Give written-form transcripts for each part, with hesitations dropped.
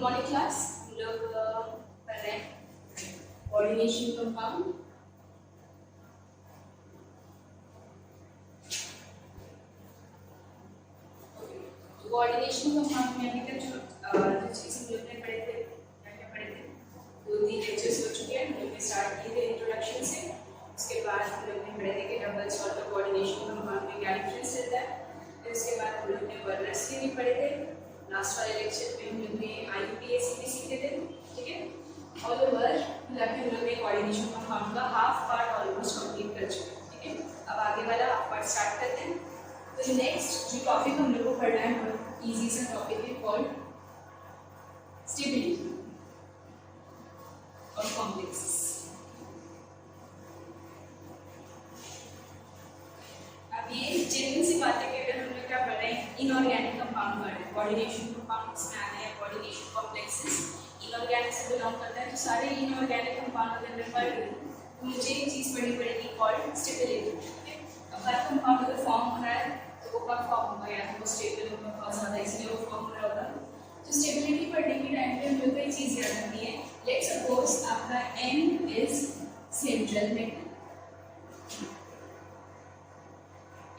Morning class. हम लोग कर रहे हैं कोऑर्डिनेशन कंपाउंड। कोऑर्डिनेशन कंपाउंड में अभी तक जो चीज़ हम लोग ने पढ़े थे, क्या पढ़े थे, 2-3 लेक्चर्स हो चुके हैं। हम लोग ने स्टार्ट किए थे इंट्रोडक्शन से। उसके बाद हम लोग ने पढ़े थे कि डबल्स और कोऑर्डिनेशन कंपाउंड में क्या डिफरेंस रहता है। फिर उसके बाद हम लोग ने वर्नर्स के भी पढ़े थे। लास्ट वाले लेक्चर में हम लोग ने IUPAC भी सीखे थे, ठीक है। ऑल ओवर हम लोग ने कोऑर्डिनेशन कंपाउंड का हाफ पार्ट ऑलमोस्ट कंप्लीट कर चुके हैं, ठीक है। अब आगे वाला हाफ पार्ट स्टार्ट करते हैं। तो नेक्स्ट जो टॉपिक हम लोग को पढ़ना है बहुत इजी सा टॉपिक है, कॉल्ड स्टेबिलिटी और कॉम्प्लेक्सेस। अब ये जनरल सी बातें कि अगर हम लोग क्या पढ़ रहे हैं, इनऑर्गेनिक कंपाउंड पढ़ रहे हैं, कोऑर्डिनेशन कंपाउंड इसमें आ रहे हैं, कोऑर्डिनेशन कॉम्प्लेक्सेस इनऑर्गेनिक से बिलोंग करता है। तो सारे इनऑर्गेनिक कंपाउंड अगर मैं पढ़ रही हूँ तो मुझे एक चीज़ पढ़नी पड़ेगी कॉल्ड स्टेबिलिटी। अब हर कंपाउंड अगर फॉर्म हो रहा है तो वो कब फॉर्म होगा, या वो स्टेबल होगा बहुत ज़्यादा, इसलिए वो फॉर्म हो रहा होगा। तो स्टेबिलिटी पढ़ने के टाइम पे हम लोग को एक चीज़ याद रखनी है। लेट्स सपोज आपका N is central metal.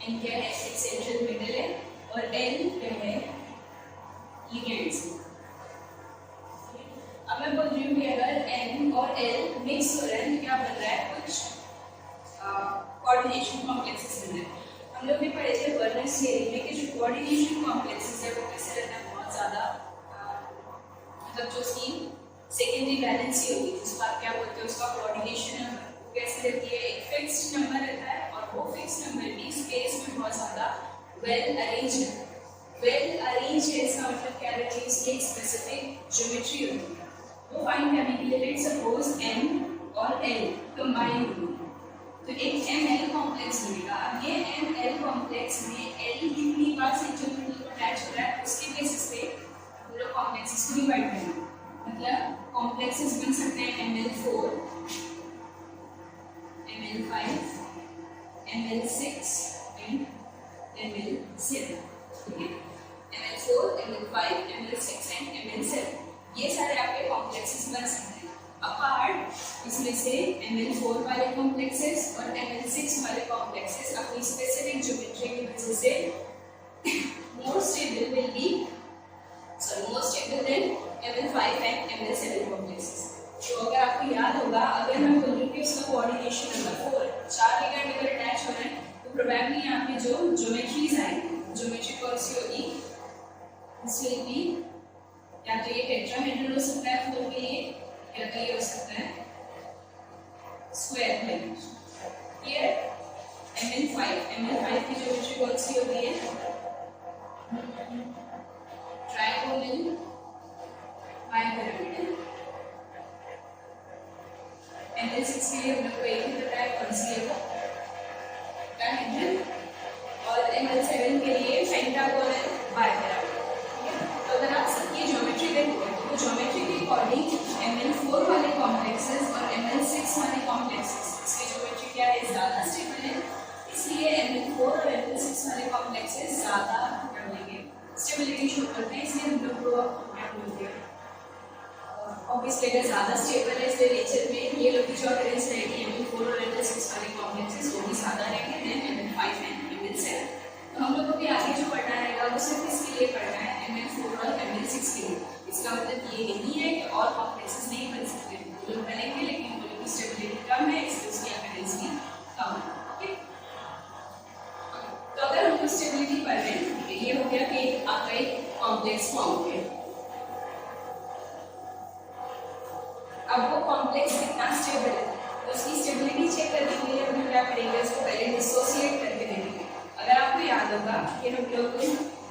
N क्या है? एक सेंट्रल मेटल है। और L क्या है? लिगेंड्स। अब मैं बोल रही हूँ कि अगर N और L मिक्स हो रहे हैं तो क्या बन रहा है? कुछ कोऑर्डिनेशन कॉम्प्लेक्सेस बन रहे हैं। हम लोग ने पढ़े थे वर्नर्स थ्योरी में कि जो कोऑर्डिनेशन कॉम्प्लेक्सेस है वो कैसे रहता है, बहुत ज़्यादा मतलब जो उसकी सेकेंडरी वैलेंसी होगी, जिसका क्या बोलते हैं, उसका कोऑर्डिनेशन नंबर वो कैसे रहती है, एक फिक्स्ड नंबर रहता है। और वो फिक्स्ड नंबर भी स्पेस में बहुत ज़्यादा वेल अरेंज है। वेल अरेंज है इसका मतलब क्या रहती है, इसकी एक स्पेसिफिक ज्योमेट्री होती है। वो फाइंड करने के लिए लेट्स सपोज M और L कंबाइन होगी तो एक ML कॉम्प्लेक्स बनेगा। अब ये ML कॉम्प्लेक्स में L कितनी बार सेंट्रल मेटल को अटैच हो रहा है उसके बेसिस पे हम लोग कॉम्प्लेक्सेस को डिवाइड करेंगे। मतलब कॉम्प्लेक्सेस बन सकते हैं ML4, ML5, ML6 and ML7, ठीक है। ML4, ML5, ML6 and ML7 ये सारे आपके कॉम्प्लेक्सेस बन सकते हैं। अपार्ट इसमें से ML4 वाले कॉम्प्लेक्सेस और ML6 वाले कॉम्प्लेक्सेस अपनी स्पेसिफिक ज्योमेट्री की वजह से more stable then ML5 and ML7 complexes. तो अगर आपको याद होगा, अगर मैं बोल रही हूँ कि उसका कोऑर्डिनेशन नंबर 4, 4 लिगेंड अगर अटैच हो रहे हैं तो प्रोबेबली यहाँ पे जो ज्योमेट्रीज आएंगी, ज्योमेट्री कौन सी होगी, दिस विल बी या तो ये टेट्राहेड्रल हो सकता है फोर के लिए, या तो ये हो सकता है स्क्वायर प्लेन। ये ML5 की ज्योमेट्री कौन सी होती है, ट्राइगोनल बाइपिरामिडल। ML6 के लिए हम लोग को एक ही पता है कौन सी है, टेट्राहेड्रल। और ML7 के लिए पेंटागोनल बाइपिरामिडल। तो अगर आप सबकी ज्योमेट्री देखोगे तो ज्योमेट्री के अकॉर्डिंग ML4 वाले कॉम्प्लेक्सेस और ML6 वाले कॉम्प्लेक्सेस इसकी ज्योमेट्री क्या है, ज़्यादा स्टेबल है। इसलिए ML4 और ML6 वाले कॉम्प्लेक्सेस ज़्यादा क्या बोलेंगे, स्टेबिलिटी शो करते हैं। इसलिए हम लोग को क्या बोलते हैं, ऑब्वियसली अगर ज़्यादा स्टेबल है इसलिए नेचर में ये लोग की जो अकरेंस रहेगी ML4 और ML6 वाले कॉम्प्लेक्सेस वो भी ज़्यादा रहेंगे देन ML5 एंड ML7। तो हम लोग को भी आगे जो पढ़ना रहेगा वो सिर्फ इसके लिए पढ़ना है, ML4 और ML6 के लिए। इसका मतलब ये नहीं है कि और कॉम्प्लेक्सेस नहीं बन सकते, वो लोग बनेंगे लेकिन वो लोग की स्टेबिलिटी कम है इसलिए उसकी अकरेंस भी कम है, ओके। तो अगर हम लोग स्टेबिलिटी पढ़ रहे हैं, ये हो गया कि आपका एक कॉम्प्लेक्स फॉर्म हो गया। अब वो कॉम्प्लेक्स कितना स्टेबल है तो उसकी स्टेबिलिटी चेक करने के लिए हम क्या करेंगे, उसको पहले डिसोसिएट करके देखेंगे। अगर आपको याद होगा कि हम लोग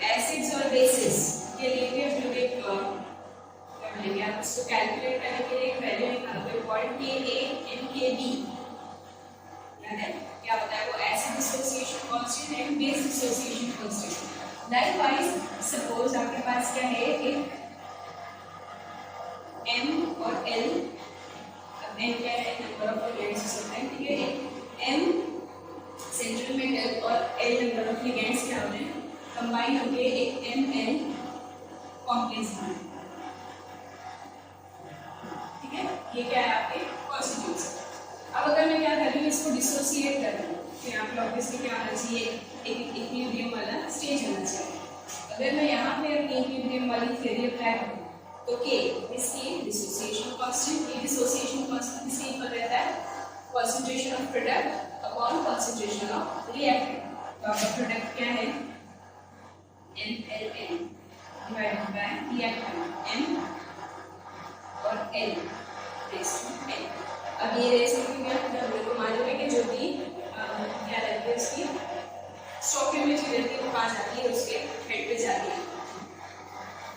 एसिड्स और बेसिस के लिए भी हम लोग एक क्या बोलेंगे, आप उसको कैलकुलेट करने के लिए एक वैल्यू निकालते हो कॉल्ड KA/NKB, याद है क्या होता है, वो acid dissociation constant and base dissociation constant. Likewise suppose आपके पास क्या है, एक M और L, अब N क्या है, नंबर ऑफ लिगेंड्स हो सकते हैं, ठीक है। एक M सेंट्रल मेटल और L नंबर ऑफ लिगेंड्स क्या होते हैं, कंबाइन होकर एक ML कॉम्प्लेक्स बनाते हैं। ये क्या है आपके कॉन्स्टिट्यूएंट्स। अब अगर मैं क्या कर रही हूँ, इसको डिसोसिएट कर रही हूँ, तो यहाँ पर ऑब्वियसली क्या होना चाहिए, एक इक्विलिब्रियम वाला स्टेज होना चाहिए। अगर मैं यहाँ पे अपनी इक्विलिब्रियम वाली थ्योरी अप्लाई करूँ तो के इसकी डिसोसिएशन कांस्टेंट, ये डिसोसिएशन कांस्टेंट किसके इक्वल रहता है, concentration of product upon concentration of reactant. तो आपका प्रोडक्ट क्या है, NLN divided by reactant N और L रेज़ टू N। अब ये रेज़ क्यों गया, हम लोग को मालूम है कि जो भी क्या रहती है उसकी स्टोइकियोमेट्री रहती है वो कहाँ जाती है, उसके हेड पे जाती है।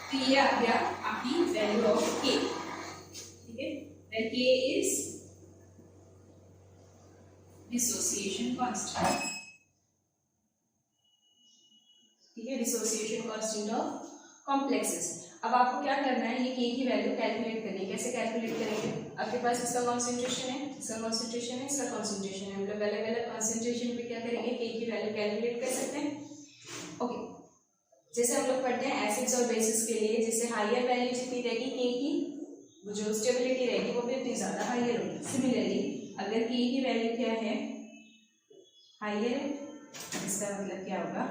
तो ये आ गया आपकी वैल्यू ऑफ के, ठीक है, where k is dissociation constant, ठीक है, डिसोसिएशन कांस्टेंट ऑफ कॉम्प्लेक्सेस। अब आपको क्या करना है, ये k की वैल्यू कैलकुलेट करनी है। कैसे कैलकुलेट करेंगे, आपके पास इसका कॉन्सेंट्रेशन है, इसका कॉन्सेंट्रेशन है, इसका कॉन्सेंट्रेशन है, मतलब अलग अलग कॉन्सेंट्रेशन पे क्या करेंगे, k की वैल्यू कैलकुलेट कर सकते हैं। ओके, जैसे हम लोग पढ़ते हैं एसिड्स और बेसिस के लिए, जैसे हायर वैल्यू जितनी रहेगी k की, वो जो स्टेबिलिटी रहेगी वो भी उतनी ज़्यादा हायर होगी। सिमिलरली अगर k की वैल्यू क्या है, हायर है, इसका मतलब क्या होगा,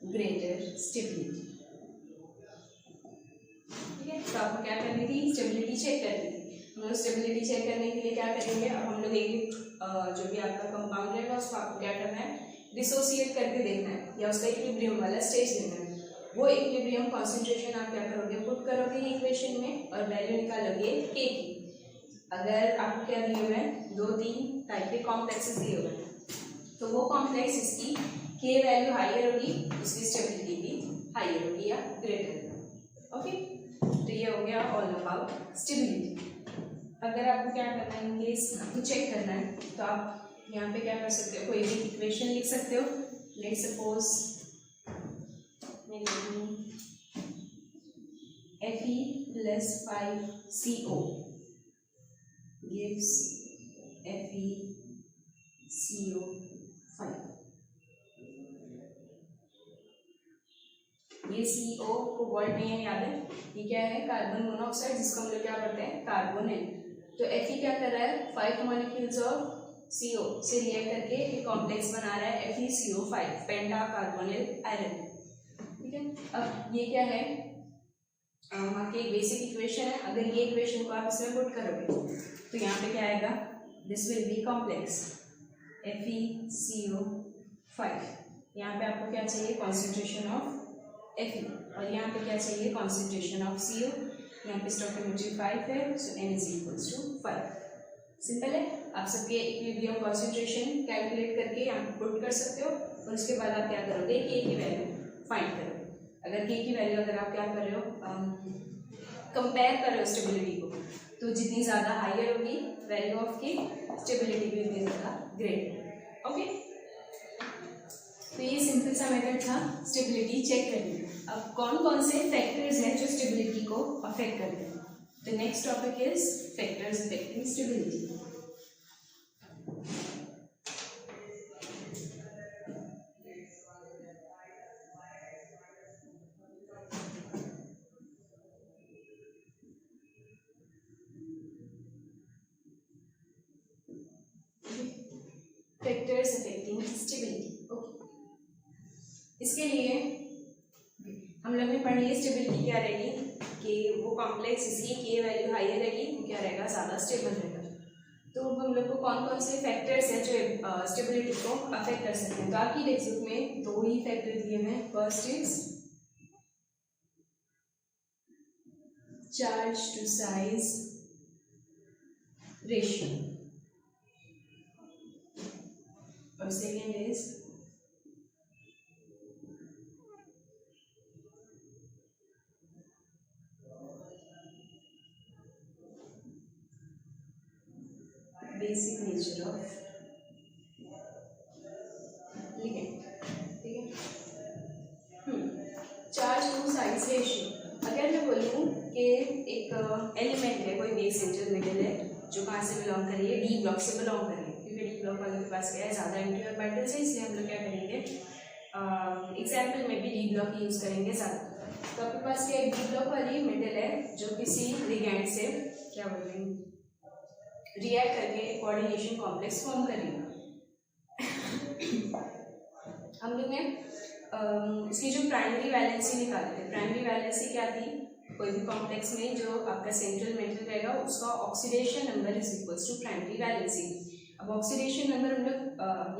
ग्रेटर स्टेबिलिटी, ठीक है। तो आपको क्या करनी थी, स्टेबिलिटी चेक करनी थी। हम लोग स्टेबिलिटी चेक करने के लिए क्या करेंगे, अब हम लोग एक जो भी आपका कंपाउंड रहेगा उसको आपको क्या करना है, डिसोसिएट करके देखना है या उसका इक्विलिब्रियम वाला स्टेज देखना है। वो इक्विलिब्रियम कॉन्सेंट्रेशन आप क्या करोगे, पुट करोगे इक्वेशन में और वैल्यू निकालोगे के की। अगर आपको क्या दिए हुए हैं, 2-3 टाइप के कॉम्प्लेक्सेस दिए हुए हैं, तो वो कॉम्प्लेक्स इसकी के वैल्यू हायर होगी, उसकी स्टेबिलिटी भी हायर होगी या ग्रेटर। ओके, तो ये हो गया ऑल अबाउट स्टेबिलिटी। अगर आपको क्या करना है, इन केस आपको चेक करना है, तो आप यहाँ पे क्या कर सकते हो, कोई भी इक्वेशन लिख सकते हो। लेट सपोज मैं लिख लूँ Fe plus 5CO gives FeCO5। ये CO को वर्ड नहीं है, याद है, ये क्या है, कार्बन मोनोऑक्साइड, जिसको हम लोग क्या करते हैं, कार्बोनिल। तो Fe क्या कर रहा है, 5 मॉलिक्यूल्स ऑफ CO से रिएक्ट करके एक कॉम्प्लेक्स बना रहा है FeCO5, पेंटा कार्बोनिल आयरन, ठीक है। अब ये क्या है, आपकी एक बेसिक इक्वेशन है। अगर ये इक्वेशन को आप इसमें पुट करोगे तो यहाँ पे क्या आएगा, this will be complex FeCO5। यहाँ पे आपको क्या चाहिए, कॉन्सेंट्रेशन ऑफ Fe, और यहाँ पे क्या चाहिए, कॉन्सेंट्रेशन ऑफ CO। यहाँ पे स्टोइकियोमेट्री 5 है, so N is equals to 5। Simple है, आप सबके इक्विलिब्रियम कॉन्सेंट्रेशन कैलकुलेट करके यहाँ पे पुट कर सकते हो, और उसके बाद आप क्या करोगे, k की वैल्यू फाइंड करोगे। अगर k की वैल्यू अगर आप क्या कर रहे हो, कंपेयर कर रहे हो स्टेबिलिटी को, तो जितनी ज़्यादा हायर होगी वैल्यू ऑफ k, स्टेबिलिटी भी उतनी ज़्यादा ग्रेटर। ओके, तो ये सिंपल सा मेथड था स्टेबिलिटी चेक करने का। अब कौन कौन से फैक्टर्स हैं जो स्टेबिलिटी को अफेक्ट करते हैं। The next topic is factors affecting stability. Factors affecting stability. इसके लिए हम लोग ने पढ़ लिया स्टेबिलिटी क्या रहेगी, कि वो कॉम्प्लेक्स इसकी के वैल्यू हायर रहेगी, वो क्या रहेगा, ज़्यादा स्टेबल रहेगा। तो हम लोग को कौन कौन से फैक्टर्स हैं जो स्टेबिलिटी को अफेक्ट कर सकते हैं। तो आपकी टेक्स्ट बुक में 2 ही फैक्टर दिए हैं। First is charge to size ratio और second is basic nature of ligand, ठीक है। चार्ज टू साइज रेशियो, अगर मैं बोलूँ कि एक एलिमेंट है, कोई बेस सेंट्रल मेटल है जो कहाँ से बिलोंग कर रही है, डी ब्लॉक से बिलोंग कर रही है, क्योंकि डी ब्लॉक वालों के पास क्या है, ज़्यादा एंटी ऑर्बिटल्स है, इसलिए हम लोग क्या करेंगे, एग्जाम्पल में भी डी ब्लॉक यूज़ करेंगे ज़्यादा। तो आपके पास क्या एक डी ब्लॉक वाली मेटल है जो किसी लिगेंड से क्या बोलते हैं, रिएक्ट करके कोऑर्डिनेशन कॉम्प्लेक्स फॉर्म करेगा। हम लोग ने इसकी जो प्राइमरी वैलेंसी निकाली थी, प्राइमरी वैलेंसी क्या थी, कोई भी कॉम्प्लेक्स में जो आपका सेंट्रल मेटल रहेगा उसका oxidation number is equals to primary valency. अब ऑक्सीडेशन नंबर हम लोग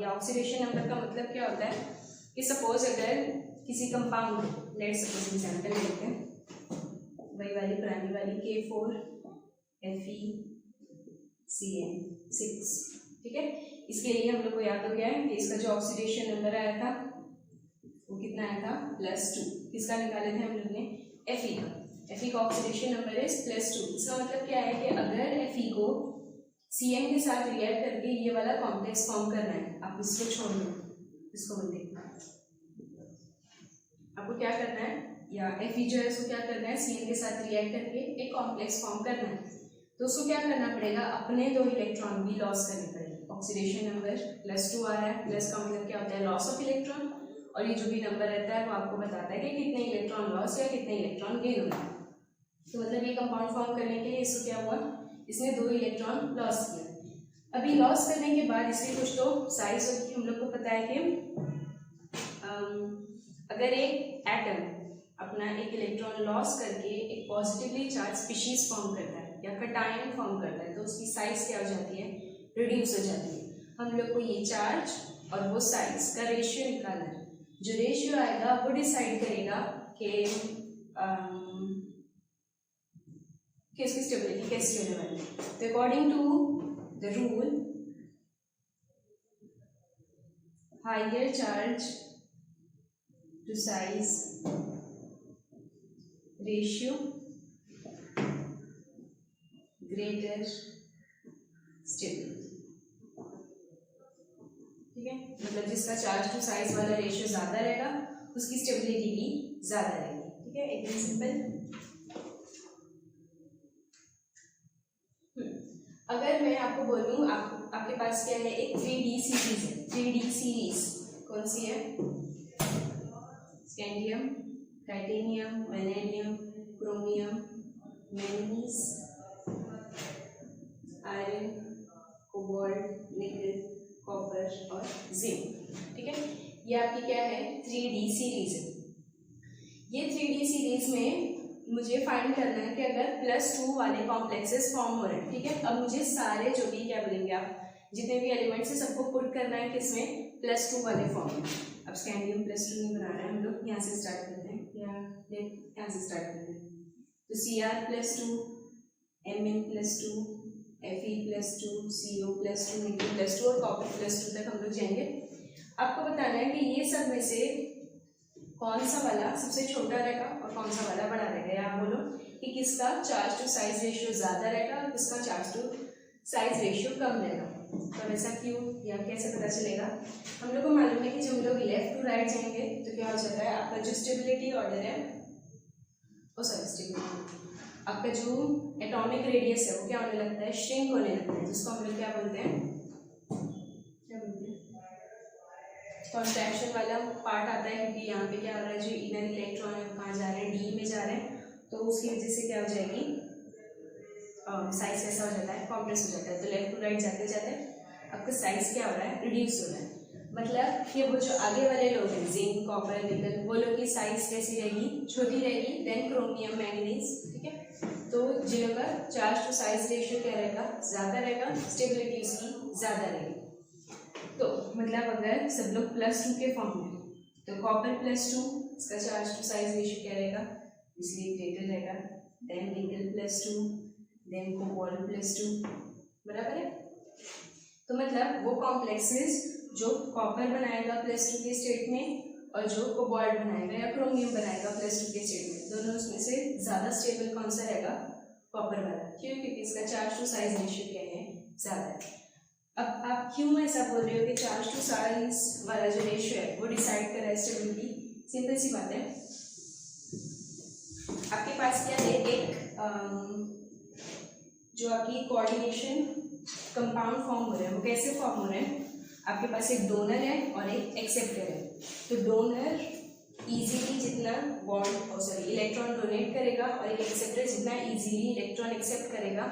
या ऑक्सीडेशन नंबर का मतलब क्या होता है कि सपोज अगर किसी कंपाउंड, लेट सपोज एग्जाम्पल लेते हैं, वही वाली प्राइमरी वाली K4FeCN6, ठीक है। इसके लिए हम लोग को याद हो गया है कि इसका जो ऑक्सीडेशन नंबर आया था वो कितना आया था, +2। किसका निकाले थे हम लोग ने, Fe का। Fe का ऑक्सीडेशन नंबर इज +2। इसका मतलब क्या है कि अगर Fe को Cn के साथ रिएक्ट करके ये वाला कॉम्प्लेक्स फॉर्म करना है, आप इसको छोड़ दो, इसको मत देखना, आपको क्या करना है, या Fe जो है उसको क्या करना है, Cn के साथ रिएक्ट करके एक कॉम्प्लेक्स फॉर्म करना है, तो उसको क्या करना पड़ेगा, अपने 2 इलेक्ट्रॉन भी लॉस करने पड़ेंगे। ऑक्सीडेशन नंबर +2 आ रहा है, प्लस का मतलब क्या होता है, लॉस ऑफ इलेक्ट्रॉन, और ये जो भी नंबर रहता है वो आपको बताता है कि कितने इलेक्ट्रॉन लॉस या कितने इलेक्ट्रॉन गेन हुआ। तो मतलब ये कंपाउंड फॉर्म करने के लिए इसको क्या हुआ, इसने 2 इलेक्ट्रॉन लॉस किया। अभी लॉस करने के बाद इसकी कुछ तो साइज होगी। हम लोग को पता है कि अगर एक एटम अपना एक इलेक्ट्रॉन लॉस करके एक पॉजिटिवली चार्ज स्पीशीज फॉर्म करता है या कटायन फॉर्म करता है, तो उसकी साइज क्या हो जाती है, रिड्यूस हो जाती है। हम लोग को ये चार्ज और वो साइज का रेशियो निकालना है। जो रेशियो आएगा वो डिसाइड करेगा कि इसकी स्टेबिलिटी कैसी होने वाली है। तो according to the rule, higher charge to size ratio greater stability, ठीक है। मतलब जिसका चार्ज टू साइज वाला रेशियो ज्यादा रहेगा उसकी स्टेबिलिटी भी ज्यादा रहेगी, ठीक है, एकदम सिंपल। अगर मैं आपको बोलूं, आपके पास क्या है, एक 3D सीरीज है। 3D सीरीज कौन सी है, scandium, titanium, vanadium, chromium, manganese, iron, cobalt, निकल, कॉपर और जिंक, ठीक है। ये आपकी क्या है, 3D सीरीज है। ये 3D सीरीज में मुझे फाइंड करना है कि अगर +2 वाले कॉम्प्लेक्सेस फॉर्म हो रहे हैं, ठीक है। अब मुझे सारे जो भी क्या बोलेंगे आप, जितने भी एलिमेंट्स है सबको पुट करना है किसमें, +2 वाले फॉर्म में। अब स्कैंडियम +2 नहीं बना रहे हैं हम लोग, यहाँ से स्टार्ट करते हैं, यहाँ से स्टार्ट करते हैं। तो Cr+2, Mn+2, Fe+2, Co+2, Nickel+2 और Copper+2 तक हम लोग जाएंगे। आपको बताना है कि ये सब में से कौन सा वाला सबसे छोटा रहेगा और कौन सा वाला बड़ा रहेगा, या आप बोलो कि किसका चार्ज टू साइज रेशियो ज्यादा रहेगा और किसका चार्ज टू साइज रेशियो कम रहेगा। तो ऐसा क्यों या कैसे पता चलेगा, हम लोग को मालूम है कि जब हम लोग लेफ्ट टू राइट जाएंगे तो क्या हो जाता है, आपका जो स्टेबिलिटी ऑर्डर है, आपका जो एटॉमिक रेडियस है वो क्या होने लगता है, श्रिंक होने लगता है, जिसको हम लोग क्या बोलते हैं, कॉन्ट्रैक्शन वाला पार्ट आता है, क्योंकि यहाँ पे क्या हो रहा है, जो इनर इलेक्ट्रॉन है कहाँ जा रहे हैं, डी में जा रहे हैं, तो उसकी वजह से क्या हो जाएगी, साइज कैसा हो जाता है, कॉम्प्रेस हो जाता है। तो लेफ्ट टू राइट जाते जाते आपका साइज क्या हो रहा है, रिड्यूस हो रहा है। मतलब कि वो जो आगे वाले लोग हैं, जिंक, कॉपर, निकल, वो लोग की साइज कैसी रहेगी, छोटी रहेगी देन क्रोमियम, मैंगनीज, ठीक है। तो जिनों का चार्ज टू साइज रेशियो क्या रहेगा, ज्यादा रहेगा, स्टेबिलिटी उसकी ज्यादा रहेगी। तो मतलब अगर सब लोग +2 के फॉर्म में, तो कॉपर +2 इसका चार्ज टू साइज रेशियो क्या रहेगा, इसलिए ग्रेटर रहेगा देन निकल +2 देन कोबाल्ट +2, बराबर है। तो मतलब वो कॉम्प्लेक्सेस जो कॉपर बनाएगा +2 के स्टेट में और जो कोबाल्ट बनाएगा या क्रोमियम बनाएगा +2 के स्टेट में, दोनों उसमें से ज्यादा स्टेबल कौन सा रहेगा, कॉपर वाला। क्यों, क्योंकि इसका चार्ज टू साइज रेशियो क्या है, ज्यादा है। अब आप क्यों ऐसा बोल रहे हो कि चार्ज टू साइज वाला जो रेशियो है वो डिसाइड कर रहा है स्टेबिलिटी, सिंपल सी बात है। आपके पास क्या है, एक जो आपकी कोऑर्डिनेशन कंपाउंड फॉर्म हो रहे हैं, वो कैसे फॉर्म हो रहे हैं, आपके पास एक डोनर है और एक एक्सेप्टर है। तो डोनर इजीली जितना इलेक्ट्रॉन डोनेट करेगा और एक एक्सेप्टर जितना इजीली इलेक्ट्रॉन एक्सेप्ट करेगा,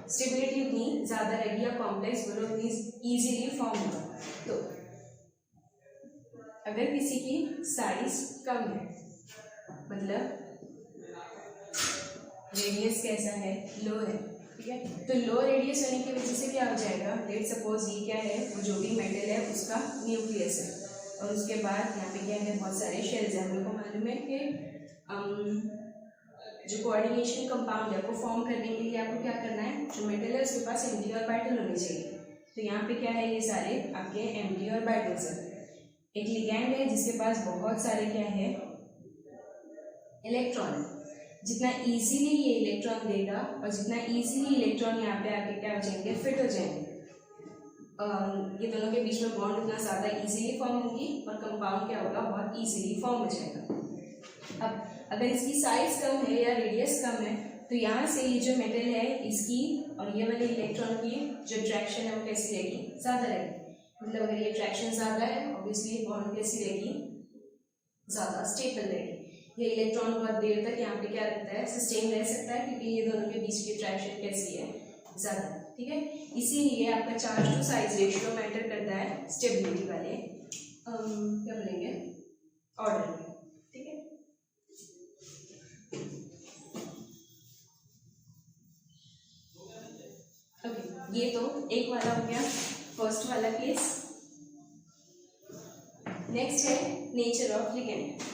स्टेबिलिटी उतनी ज़्यादा रहेगी या कॉम्प्लेक्स बोलो उतनी इजीली फॉर्म होगा। तो अगर किसी की साइज कम है, मतलब रेडियस कैसा है, लो है, ठीक है, तो लो रेडियस होने की वजह से क्या हो जाएगा, लेट सपोज ये क्या है, वो जो भी मेटल है उसका न्यूक्लियस है और उसके बाद यहाँ पे क्या है, बहुत सारे शेल्स हैं। हम लोग को मालूम है कि जो कोऑर्डिनेशन कंपाउंड है वो फॉर्म करने के लिए आपको क्या करना है, जो मेटल है उसके पास एम्प्टी ऑर्बिटल होने चाहिए। तो यहाँ पे क्या है, ये सारे आपके एम्प्टी ऑर्बिटल्स हैं। एक लिगैंड है जिसके पास बहुत सारे क्या है, इलेक्ट्रॉन है। जितना इजीली ये इलेक्ट्रॉन देगा और जितना इजीली इलेक्ट्रॉन यहाँ पे आके क्या हो जाएंगे, फिट हो जाएंगे, ये दोनों के बीच में बॉन्ड उतना ज़्यादा इजीली फॉर्म होगी और कंपाउंड क्या होगा, बहुत इजीली फॉर्म हो जाएगा। अब अगर इसकी साइज कम है या रेडियस कम है तो यहाँ से ये जो मेटल है इसकी और ये वाले इलेक्ट्रॉन की जो अट्रैक्शन है वो कैसी रहेगी, ज़्यादा रहेगी। मतलब अगर ये अट्रैक्शन ज़्यादा है ऑब्वियसली बॉन्ड कैसी रहेगी, ज़्यादा स्टेबल रहेगी। ये इलेक्ट्रॉन बहुत देर तक यहाँ पे क्या रहता है, सस्टेन रह सकता है, क्योंकि ये दोनों के बीच की अट्रैक्शन कैसी है, ज़्यादा, ठीक है। इसीलिए आपका charge to size ratio matter करता है स्टेबिलिटी वाले क्या बोलेंगे, ऑर्डर में, ठीक है। ओके, ये तो एक वाला हो गया, फर्स्ट वाला केस। नेक्स्ट है नेचर ऑफ लिगेंड।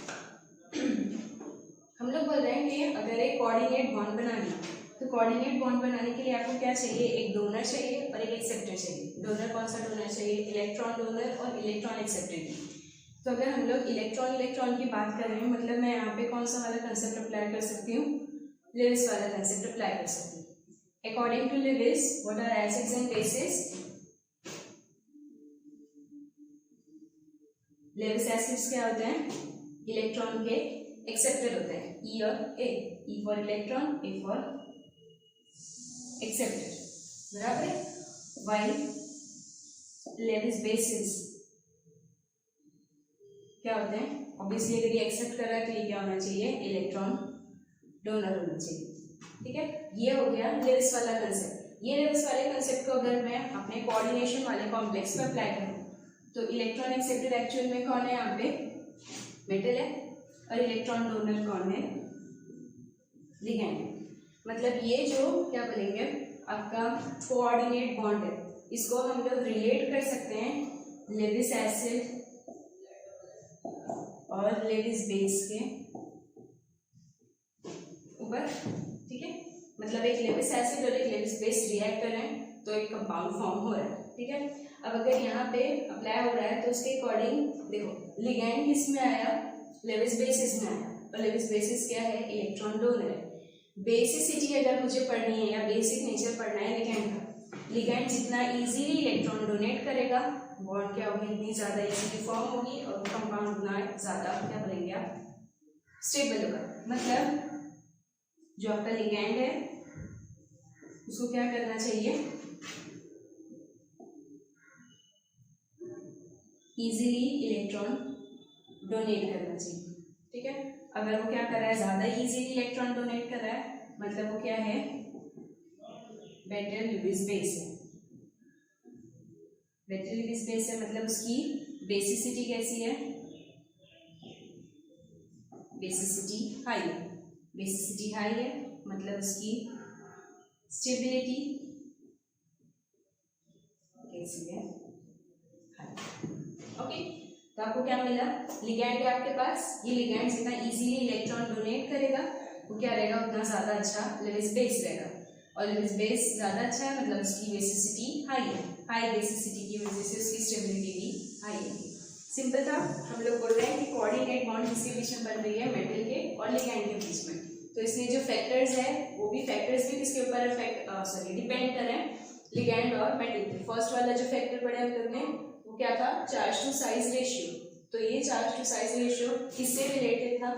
हम लोग बोल रहे हैं कि अगर एक कोऑर्डिनेट बॉन्ड बनानी, तो कोऑर्डिनेट बॉन्ड बनाने के लिए आपको क्या चाहिए, एक डोनर चाहिए और एक एक्सेप्टर चाहिए। डोनर कौन सा डोनर चाहिए, इलेक्ट्रॉन डोनर और इलेक्ट्रॉन एक्सेप्टर की। तो अगर हम लोग इलेक्ट्रॉन की बात कर रहे हैं, मतलब मैं यहाँ पे कौन सा वाला कंसेप्ट अप्लाई कर सकती हूँ, लेविस वाला कंसेप्ट अप्लाई कर सकती हूँ। According to Lewis what are acids and bases, Lewis acids क्या होते हैं, इलेक्ट्रॉन के एक्सेप्टर होते हैं, ई और A, E for electron, A for acceptor, बराबर है। वाइल लेविस बेसिस क्या होते हैं, ऑब्वियसली अगर ये एक्सेप्ट कर रहा है तो ये क्या होना चाहिए, इलेक्ट्रॉन डोनर होना चाहिए, ठीक है। ये हो गया लेविस वाला कंसेप्ट। ये लेविस वाले कंसेप्ट को अगर मैं अपने कोऑर्डिनेशन वाले कॉम्प्लेक्स पर अप्लाई करूँ तो इलेक्ट्रॉन एक्सेप्टर एक्चुअल में कौन है, यहाँ पे मेटल है, और इलेक्ट्रॉन डोनर कौन है, लिगैंड। मतलब ये जो क्या बोलेंगे आपका कोऑर्डिनेट बॉन्ड है, इसको हम लोग रिलेट कर सकते हैं लेविस एसिड और लेविस बेस के ऊपर, ठीक है। मतलब एक लेविस एसिड और एक लेविस बेस रिएक्ट कर रहे हैं तो एक कंपाउंड फॉर्म हो रहा है, ठीक है। अब अगर यहाँ पे अप्लाई हो रहा है तो उसके अकॉर्डिंग देखो, लिगैंड किसमें आया, लेविस बेसिस में आया, और लेविस बेसिस क्या है, इलेक्ट्रॉन डोनर है। बेसिसिटी अगर मुझे पढ़नी है या बेसिक नेचर पढ़ना है लिगैंड का, लिगैंड जितना इजीली इलेक्ट्रॉन डोनेट करेगा बॉन्ड क्या होगी, इतनी ज़्यादा इजीली फॉर्म होगी और कंपाउंड उतना ज़्यादा क्या बोलेंगे आप, स्टेबल होगा। मतलब जो आपका लिगैंड है उसको क्या करना चाहिए, इजीली इलेक्ट्रॉन डोनेट करना चाहिए, ठीक है। अगर वो क्या कर रहा है, ज़्यादा इजीली इलेक्ट्रॉन डोनेट कर रहा है, मतलब वो क्या है, बेटर लेविस बेस है। बेटर लेविस बेस है मतलब उसकी बेसिसिटी कैसी है, बेसिसिटी हाई है। बेसिसिटी हाई है मतलब उसकी स्टेबिलिटी कैसी है, ओके। तो आपको क्या मिला, लिगैंड है आपके पास, ये लिगैंड जितना इजीली इलेक्ट्रॉन डोनेट करेगा वो क्या रहेगा, उतना ज़्यादा अच्छा लेविस बेस रहेगा, और लेविस बेस ज़्यादा अच्छा है मतलब उसकी बेसिसिटी हाई है। हाई बेसिसिटी की वजह से उसकी स्टेबिलिटी भी हाई है। सिंपल था। हम लोग बोल रहे हैं कि कोऑर्डिनेट बॉन्ड किसके बीच में बन रही है, मेटल के और लिगैंड के बीच में। तो इसमें जो फैक्टर्स है वो भी फैक्टर्स भी किसके ऊपर डिपेंड कर रहे हैं, लिगैंड और मेटल पे। फर्स्ट वाला जो फैक्टर पढ़े हम लोग ने वो क्या था, चार्ज टू साइज रेशियो। तो ये चार्ज टू साइज रेशियो किससे रिलेटेड था,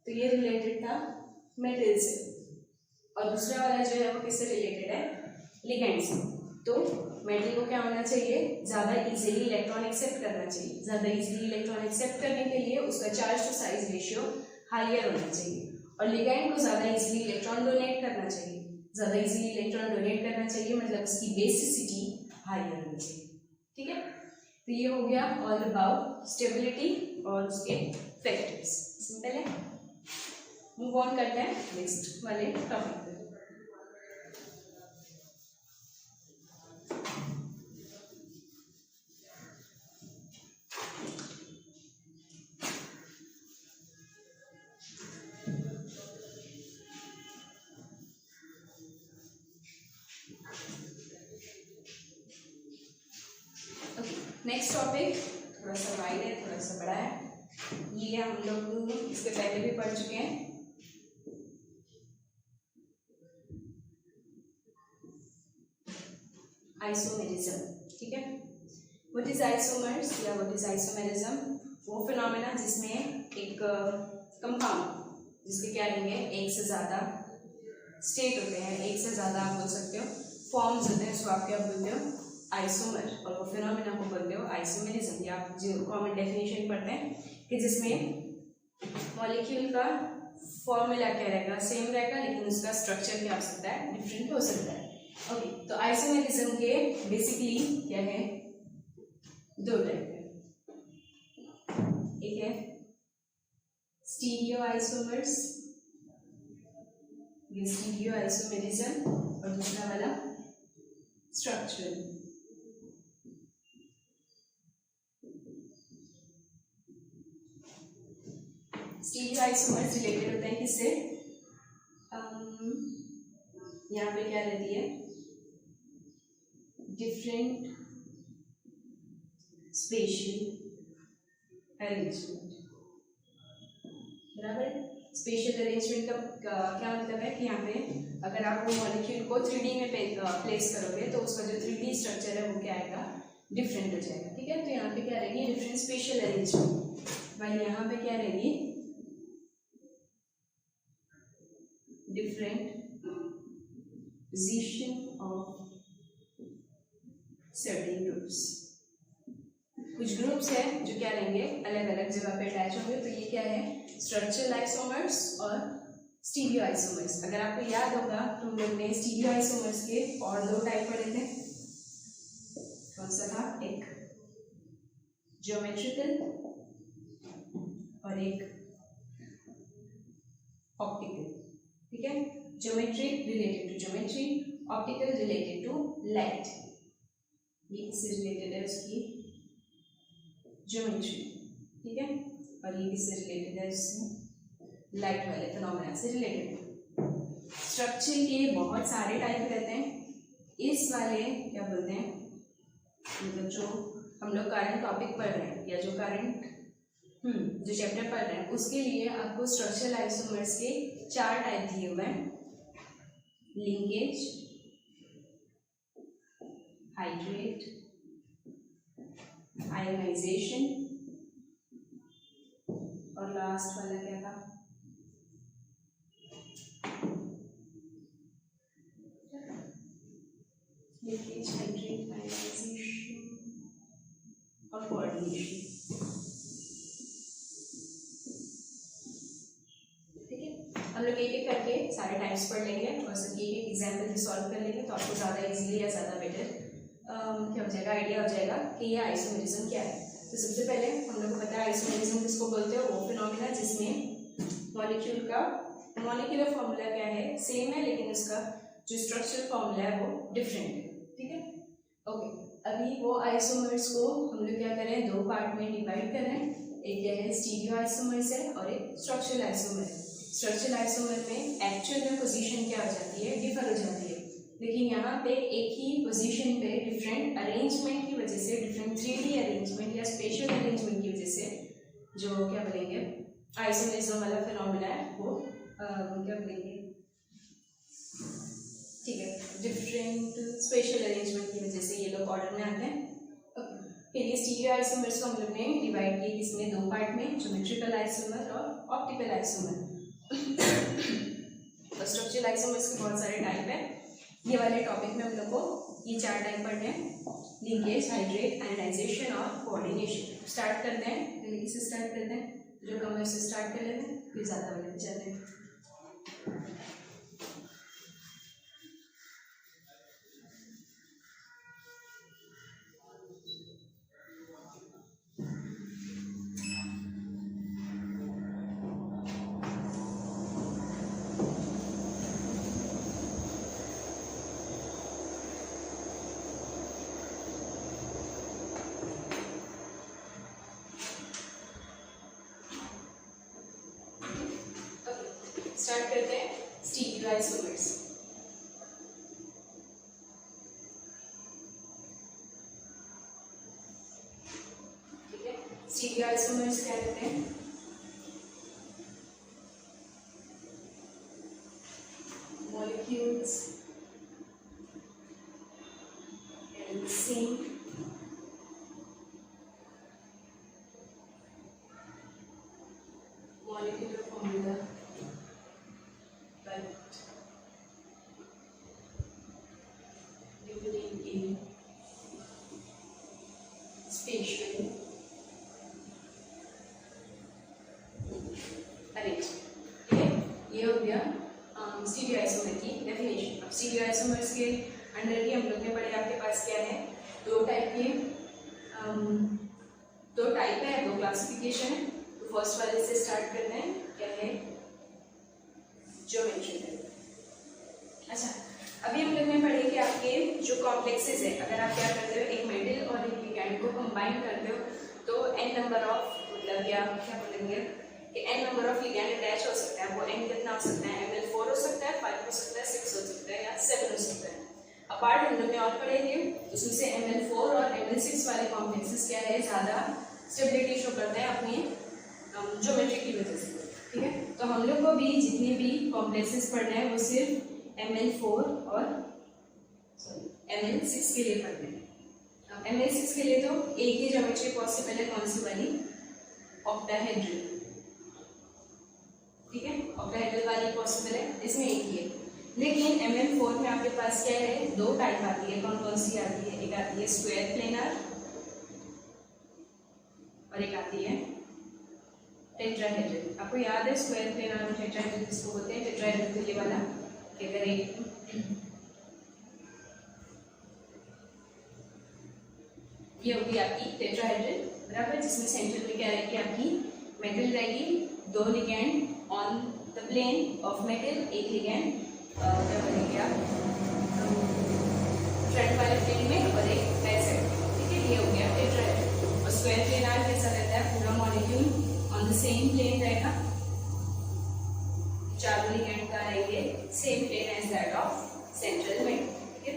तो ये रिलेटेड था मेटल से, और दूसरा वाला जो है वो किससे रिलेटेड है, लिगैंड से। तो मेटल को क्या होना चाहिए, ज़्यादा इजीली इलेक्ट्रॉन एक्सेप्ट करना चाहिए। ज़्यादा इजीली इलेक्ट्रॉन एक्सेप्ट करने के लिए उसका charge to size ratio higher होना चाहिए, और लिगैंड को ज़्यादा इजीली इलेक्ट्रॉन डोनेट करना चाहिए। ज़्यादा इजीली इलेक्ट्रॉन डोनेट करना चाहिए मतलब उसकी बेसिसिटी हायर होनी चाहिए। ठीक है, तो ये हो गया ऑल अबाउट स्टेबिलिटी और उसके फैक्टर्स। सिंपल है। मूव ऑन करते हैं नेक्स्ट वाले टॉपिक पे। नेक्स्ट टॉपिक थोड़ा सा वाइड है, थोड़ा सा बड़ा है। ये हम लोग इसके पहले भी पढ़ चुके हैं। आइसोमेरिज्म। ठीक है, व्हाट इज आइसोमर्स या व्हाट इज आइसोमेरिज्म? वो फिनोमेना जिसमें एक कंपाउंड जिसके क्या रहेंगे एक से ज़्यादा स्टेट होते हैं, एक से ज़्यादा आप बोल सकते हो फॉर्म्स होते हैं, उसको आप क्या बोलते हो, आइसोमर, और वो फिनोमेना को बोलते हो आइसोमेरिज्म। या आप जो कॉमन डेफिनेशन पढ़ते हैं कि जिसमें मॉलिक्यूल का फॉर्मूला क्या रहेगा, सेम रहेगा, लेकिन उसका स्ट्रक्चर क्या हो सकता है, डिफरेंट हो सकता है। ओके, तो आइसोमेरिज्म के बेसिकली क्या है, दो टाइप है। एक है स्टीरियो आइसोमर्स, ये स्टीरियो आइसोमेरिज्म, और दूसरा वाला स्ट्रक्चरल। स्टीरियो आइसोमर्स रिलेटेड होते हैं किससे, यहाँ पे क्या रहती है, डिफरेंट स्पेशल अरेंजमेंट। बराबर, स्पेशल अरेंजमेंट का क्या मतलब है कि यहाँ पे अगर आप वो मॉलिक्यूल को 3D में प्लेस करोगे तो उसका जो 3D स्ट्रक्चर है वो क्या आएगा, डिफरेंट हो जाएगा। ठीक है, तो यहाँ पे क्या रहेगी, डिफरेंट स्पेशल अरेंजमेंट, भाई यहाँ पे क्या रहेगी, different position of certain groups. कुछ ग्रुप्स है जो क्या रहेंगे, अलग अलग जगह पे अटैच होंगे। तो ये क्या है, स्ट्रक्चरल आइसोमर्स और स्टीरियो आइसोमर्स। अगर आपको याद होगा तो हम लोग ने स्टीरियो आइसोमर्स के और दो टाइप पढ़े थे। कौन सा था, एक ज्योमेट्रिकल और एक ऑप्टिकल। ठीक है, geometry related to geometry, optical related to light. ये किससे रिलेटेड है, उसकी ज्योमेट्री। ठीक है, और ये किससे रिलेटेड है, उससे लाइट वाले फिनोमेना से रिलेटेड। स्ट्रक्चर के बहुत सारे टाइप रहते हैं। इस वाले क्या बोलते हैं, मतलब जो हम लोग करंट टॉपिक पढ़ रहे हैं या जो करंट जो चैप्टर पढ़ रहे हैं उसके लिए आपको स्ट्रक्चरल आइसोमर्स के 4 टाइप दिए हुए हैं, लिंकेज, हाइड्रेट, आयोनाइजेशन, और लास्ट वाला क्या था, लिंकेज, हाइड्रेट, आयोनाइजेशन और कोऑर्डिनेशन। ठीक है, हम लोग एक एक करके सारे टाइप्स पढ़ लेंगे और सबकी एक एग्जाम्पल भी सॉल्व कर लेंगे, तो आपको ज़्यादा इजीली या ज़्यादा बेटर क्या हो जाएगा, आइडिया हो जाएगा कि ये आइसोमेरिज्म क्या है। तो सबसे पहले हम लोग को पता है आइसोमेरिज्म किसको बोलते हैं, वो फिनोमेना जिसमें मॉलिक्यूल का मॉलिक्यूलर फॉर्मूला क्या है, सेम है, लेकिन उसका जो स्ट्रक्चरल फॉर्मूला है वो डिफरेंट है। ठीक है, ओके, अभी वो आइसोमर्स को हम लोग क्या करें, 2 पार्ट में डिवाइड कर रहे हैं। एक क्या है, स्टीरियो आइसोमर्स है और एक स्ट्रक्चरल आइसोमर है। स्ट्रक्चरल आइसोमर में एक्चुअल में पोजीशन क्या हो जाती है, डिफर हो जाती है, लेकिन यहाँ पे एक ही पोजीशन पे डिफरेंट अरेंजमेंट की वजह से, डिफरेंट 3D अरेंजमेंट या स्पेशल अरेंजमेंट की वजह से जो क्या बोलेंगे आइसोमेरिज्म वाला फिनोमेना है वो क्या बोलेंगे, ठीक है, डिफरेंट स्पेशल अरेंजमेंट की वजह से ये लोग ऑर्डर में आते हैं। फिर ये स्टीरियो आइसोमर्स को हम लोग ने डिवाइड किए किसमें, 2 पार्ट में, ज्योमेट्रिकल आइसोमर और ऑप्टिकल आइसोमर। तो स्ट्रक्चरल आइसोमर्स के बहुत सारे टाइप है। ये वाले टॉपिक में हम लोग को ये 4 टाइप पढ़ने हैं, लिंकेज, हाइड्रेट, आयनाइजेशन और कोऑर्डिनेशन। स्टार्ट करते हैं, पहले किससे स्टार्ट करते हैं? जो कम है उससे स्टार्ट कर लेते हैं, फिर ज़्यादा वाले पे जाते हैं। स्टार्ट करते हैं स्टीरियोआइसोमर्स। ठीक है, स्टीरियोआइसोमर्स क्या कहते हैं? Molecules and same molecular formula but differing in spatial arrangement। ठीक है, ये हो गया स्टीरियोआइसोमर की डेफिनेशन। अब स्टीरियोआइसोमर्स के अंडर की हम लोग ने पढ़े, आपके पास क्या है? दो टाइप है, दो क्लासिफिकेशन है। तो फर्स्ट वाले से स्टार्ट करना है, क्या है? ज्योमेट्रिकल। अच्छा, अभी हम लोग ने पढ़े कि आपके जो कॉम्प्लेक्सेस है, अगर आप क्या करते हो, एक मेटल और एक लिगैंड को कंबाइन करते हो तो n नंबर ऑफ, मतलब क्या बोलेंगे कि n number of ligand attach हो सकता है। वो n कितना हो सकता है? Ml4 हो सकता है, 5 हो सकता है, 6 हो सकता है या 7 हो सकता है। अपार्ट हम लोग ने और पढ़े थे, उसमें से Ml4 और Ml6 वाले कॉम्प्लेक्सेस क्या है, ज़्यादा स्टेबिलिटी शो करते हैं अपनी ज्योमेट्री की वजह से। ठीक है, तो हम लोग को भी जितने भी कॉम्प्लेक्सेस पढ़ने हैं वो सिर्फ Ml4 और Ml6 के लिए पढ़ने हैं। Ml6 के लिए तो एक ही ज्योमेट्री पॉसिबल है, कौन सी वाली? ऑक्टाहेड्रल। ठीक है, ऑक्टाहेड्रल वाली पॉसिबल है, इसमें एक ही है। लेकिन Ml4 में आपके पास क्या है? दो टाइप आती है। कौन कौन सी आती है? एक आती है स्क्वायर प्लेनर और एक आती है टेट्राहेड्रल। आपको याद है स्क्वायर प्लेनर और टेट्राहेड्रल किसको बोलते हैं? टेट्राहेड्रल तो ये वाला क्या करें, ये होगी आपकी टेट्राहेड्रल, बराबर, जिसमें सेंटर में क्या रहेगी? आपकी मेटल रहेगी, दो ligand on the plane of metal, एक लिगैंड क्या बोलेंगे आप फ्रंट वाले प्लेन में और एक बैक साइड। ठीक है, ये हो गया टेट्राहेड्रल। और स्क्वायर प्लेनर कैसा रहता है? पूरा molecule on the same plane रहेगा, चारों लिगैंड का रहेंगे same plane as that of central metal. ठीक है,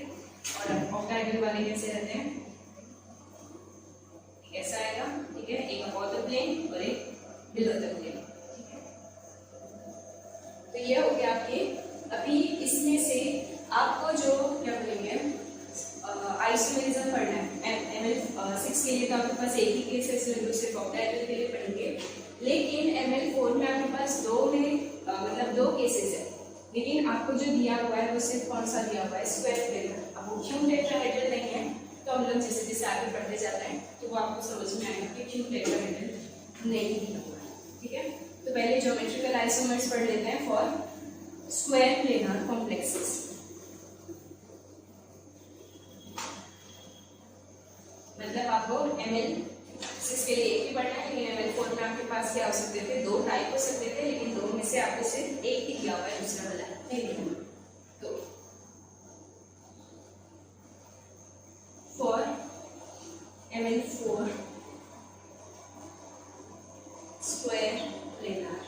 और ऑक्टाहेड्रल वाले कैसे रहते हैं? कैसा आएगा? ठीक है, एक अबव द प्लेन और एक बिलो द प्लेन। ठीक है, तो ये हो गया आपके। अभी इसमें से आपको जो क्या बोलेंगे आइसोमेरिज्म पढ़ना है। Ml6 के लिए तो आपके पास एक ही केस है, सिर्फ ऑक्टाहेड्रल के लिए पढ़ेंगे। लेकिन Ml4 में आपके पास मतलब दो केसेस है, लेकिन आपको जो दिया हुआ है वो सिर्फ कौन सा दिया हुआ है? Square planar. अब वो क्यों टेट्राहेड्रल नहीं है, तो हम लोग जैसे जैसे आगे बढ़ते जाते हैं तो वो आपको समझ में आएगा कि क्यों टेट्राहेड्रल नहीं दिया हुआ है। ठीक है, तो पहले ज्योमेट्रिकल आइसोमर्स पढ़ लेते हैं फॉर स्क्वायर प्लेनर कॉम्प्लेक्सेस। मतलब आपको Ml6 के लिए एक ही पढ़ना है, लेकिन Ml4 में आपके पास क्या हो सकते थे? दो टाइप हो सकते थे, लेकिन दो में से आपको सिर्फ एक ही दिया हुआ है, दूसरा वाला नहीं दिया। तो for Ml4 square planar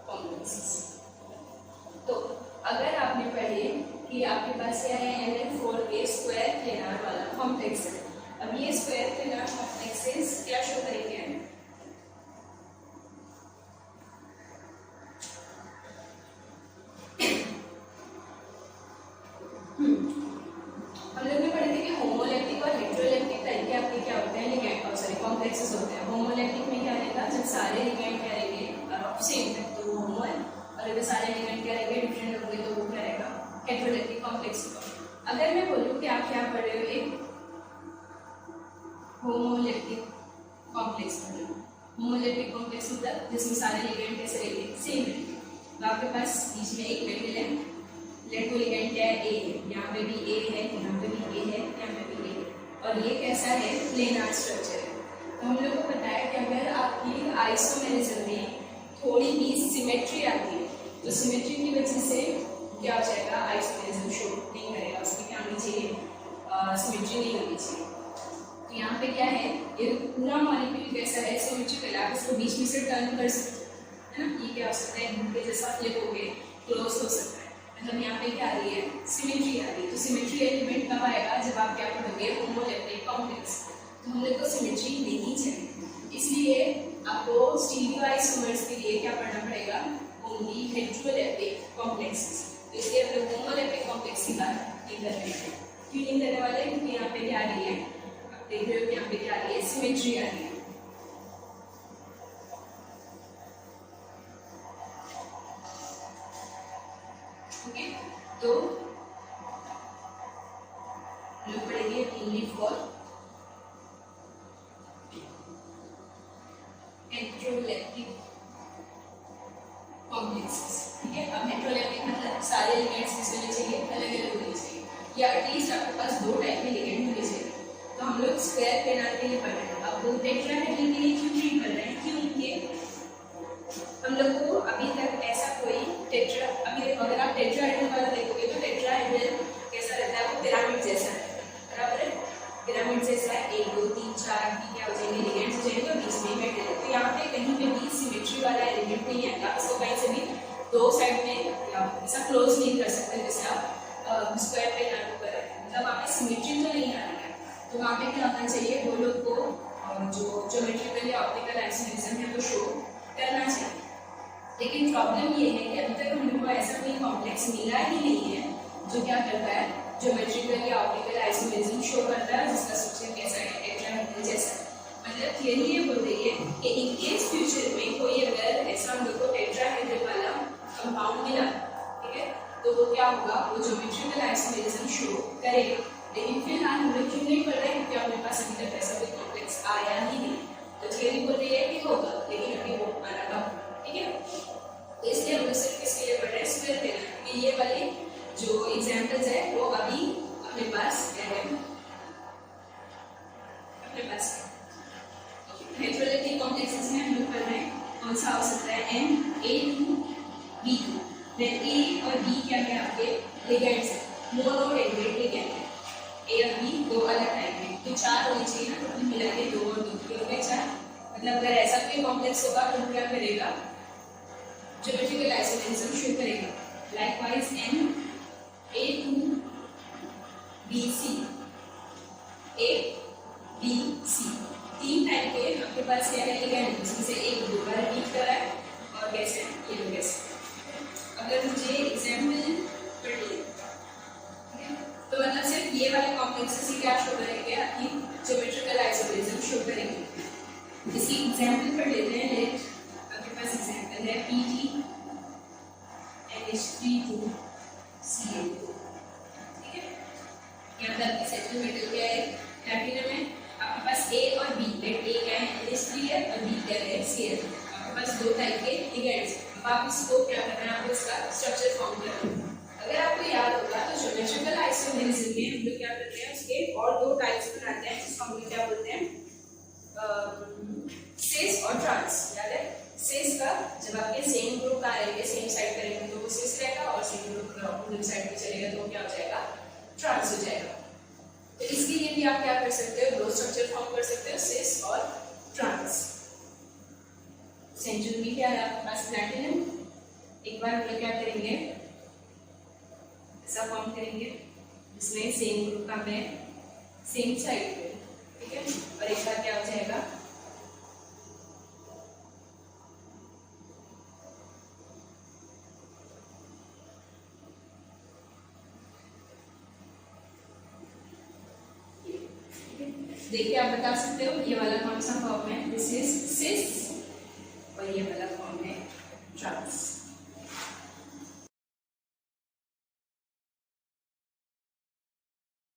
complexes, तो अगर आपने पढ़े कि आपके पास क्या है? Ml4 के स्क्वायर प्लेनर वाला कॉम्प्लेक्स है। अब ये स्क्वायर प्लेनर कॉम्प्लेक्सेस क्या शो करेंगे? हम लोग ने पढ़े थे कि होमोलैक्टिक और हेटेरोलैक्टिक टाइप के आपके क्या होते हैं? लिगैंड कॉम्प्लेक्सेस होते हैं। होमोलैक्टिक में क्या रहेगा? जब सारे लिगैंड क्या रहेंगे? सेम है तो वो होमो है, और अगर सारे लिगैंड क्या रहेंगे? डिफरेंट होंगे तो वो क्या रहेगा? हेटेरोलैक्टिक कॉम्प्लेक्स होगा। अगर मैं बोलूँ कि आप क्या पढ़ रहे हो, एक होमोलेप्टिक कॉम्प्लेक्स पढ़ रहे हो। होमोलेप्टिक कॉम्प्लेक्स मतलब जिसमें सारे लिगेंड कैसे रहेंगे, सेम है। तो आपके पास बीच में एक मेटल है, लेट वो लिगेंड क्या है, ए है, यहाँ पे भी ए है, यहाँ पे भी ए है, यहाँ पे भी ए है, और ये कैसा है, प्लेनार स्ट्रक्चर है। तो हम लोग को पता है कि अगर आपकी आइसोमेरिज्म में थोड़ी भी सिमेट्री आती है तो सिमेट्री की वजह से क्या हो जाएगा, आइसोमेरिज्म शो नहीं करेगा, उसमें क्या होनी चाहिए, सिमेट्री नहीं होनी चाहिए। तो यहाँ पे क्या है, ये पूरा मॉलिक्यूल कैसा है, सिमेट्रिकल, आप इसको बीच में से टर्न कर सकते हैं ना, ये क्या हो सकता है, घूम के जैसा फ्लिप हो गए, क्लोज हो सकता है, मतलब यहाँ पे क्या आ रही है, सिमेट्री आ रही है। तो सिमेट्री एलिमेंट कब आएगा, जब आप क्या पढ़ोगे, होमोलेप्टिक कॉम्प्लेक्स। तो हम लोग को सिमेट्री नहीं चाहिए, इसलिए आपको स्टीरियो आइसोमर्स के लिए क्या पढ़ना पड़ेगा, ओनली हेटेरोलेप्टिक कॉम्प्लेक्सेस। तो इसलिए हम लोग होमोलेप्टिक कॉम्प्लेक्स की बात नहीं कर रहे हैं। क्यों नहीं करने वाले, क्योंकि यहाँ पे क्या आ रही है, आप देख रहे हो कि यहाँ पे क्या आ रही है, सिमेट्री आ रही है। ओके, तो लोग पढ़ेंगे ओनली फॉर हेटेरोलेप्टिक कॉम्प्लेक्सेस। ठीक है, अब हेटेरोलेप्टिक मतलब सारे एलिमेंट्स किस होने चाहिए, अलग अलग होने चाहिए, या एटलीस्ट आपके पास दो टाइप के एलिमेंट होने चाहिए। तो हम लोग स्क्वायर प्लेनार के लिए पढ़ रहे हैं। अब वो टेट्राहेड्रल के लिए क्यों ट्रीट कर रहे हैं, क्योंकि हम लोग को अभी तक ऐसा कोई टेट्रा, अभी देखो अगर आप टेट्राहेड्रल वाला देखोगे तो टेट्राहेड्रल कैसा रहता है, वो पिरामिड जैसा है, बराबर है, पिरामिड जैसा है, 1 2 3 4 की क्या हो जाएंगे, लिगेंड्स हो जाएंगे और बीच में मेटल है। तो यहाँ पे कहीं पे भी सिमेट्री वाला एलिमेंट नहीं है, आप इसको कहीं से भी दो साइड में ऐसा क्लोज नहीं कर सकते जैसे आप स्क्वायर प्लेनार को कर रहे हैं, मतलब वहाँ पे सिमेट्री तो नहीं आ रही है। तो वहाँ पे क्या होना चाहिए, वो लोग को जो ज्योमेट्रिकल या ऑप्टिकल आइसोमेरिज्म है वो शो करना चाहिए। लेकिन प्रॉब्लम ये है कि अभी तक हम लोग को ऐसा कोई कॉम्प्लेक्स मिला ही नहीं है जो क्या करता है, ज्योमेट्रिकल या ऑप्टिकल आइसोमेरिज्म शो करता है, जिसका स्ट्रक्चर कैसा है, टेट्राहेड्रल जैसा। मतलब थियरी ये बोल रही है कि इन केस फ्यूचर में कोई अगर ऐसा हम लोग को टेट्राहेड्रल वाला कंपाउंड मिला, ठीक है, तो वो क्या होगा, वो ज्योमेट्रिकल आइसोमेरिज्म शो करेगा। लेकिन फिलहाल हम लोग क्यों नहीं पढ़ रहे हैं, क्योंकि अपने पास अभी तक ऐसा कोई कॉम्प्लेक्स आया ही नहीं। तो थियरी बोल रही है कि होगा, लेकिन अभी वो आना कम, ठीक है। तो इसलिए हम लोग सिर्फ किसके लिए पढ़ रहे हैं, स्क्वायर प्लेनार, कि ये वाले जो एग्जाम्पल्स है वो अभी अपने पास है, अपने पास है। हेटेरोलेप्टिक कॉम्प्लेक्सेस में हम लोग पढ़ रहे हैं कौन सा हो सकता है, Na2B2। देन A और B क्या है, आपके लिगेंड्स हैं, मोनोहेड्रेट लिगेंड है, A और B दो अलग टाइप के, तो 4 होने चाहिए ना, तो मिला के 2 और 2 हो गए 4। मतलब अगर ऐसा कोई कॉम्प्लेक्स होगा तो क्या करेगा, ज्योमेट्रिकल आइसोमेरिज्म शो करेगा। लाइकवाइज Na2BC, ABC 3 टाइप के आपके पास क्या है, लिगेंड, जिसमें से एक दोबारा रीड कर रहा है और कैसे, ये लोग कैसे। अगर मुझे एग्जाम्पल पढ़ लिया तो मतलब सिर्फ ये वाले कॉम्प्लेक्सेस ही क्या शो करेंगे, आपकी ज्योमेट्रिकल आइसोमेरिज्म शो करेंगे। इसकी एग्जाम्पल पढ़ लेते हैं। लेट आपके पास एग्जाम्पल है PgNH3 2Cl2, ठीक है। यहाँ पर आपकी सेंट्रल मेटल क्या है, प्लैटिनम है। आपके पास A और B, लेट A क्या है, NH3 है, और B क्या है, Cl। आपके पास दो टाइप के लिगेंड्स, आप इसको क्या करना है, आपको इसका स्ट्रक्चर फॉर्म करना है। अगर आपको याद होगा तो ज्योमेट्रिकल आइसोमेरिज्म में हम लोग क्या करते हैं, उसके और दो टाइप्स बनाते हैं, जिसको हम लोग क्या बोलते हैं, सिस और ट्रांस। याद है, सिस का जब आपके सेम ग्रुप का आएंगे, सेम साइड करेंगे तो वो सिस रहेगा, और सेम ग्रुप का अपोजिट साइड पे चलेगा तो क्या हो जाएगा, ट्रांस हो जाएगा। तो इसके लिए भी आप क्या कर सकते हो, दो स्ट्रक्चर फॉर्म कर सकते हो, सिस और ट्रांस। सेंट्रल में क्या है आपके पास, प्लैटिनम। एक बार हम लोग क्या करेंगे, ऐसा फॉर्म करेंगे जिसमें सेम ग्रुप का है, सेम साइड पे, ठीक है। और एक बार क्या हो जाएगा, देखिए आप बता सकते हो ये वाला कौन सा फॉर्म है, दिस इज सिस, और ये वाला फॉर्म है ट्रांस।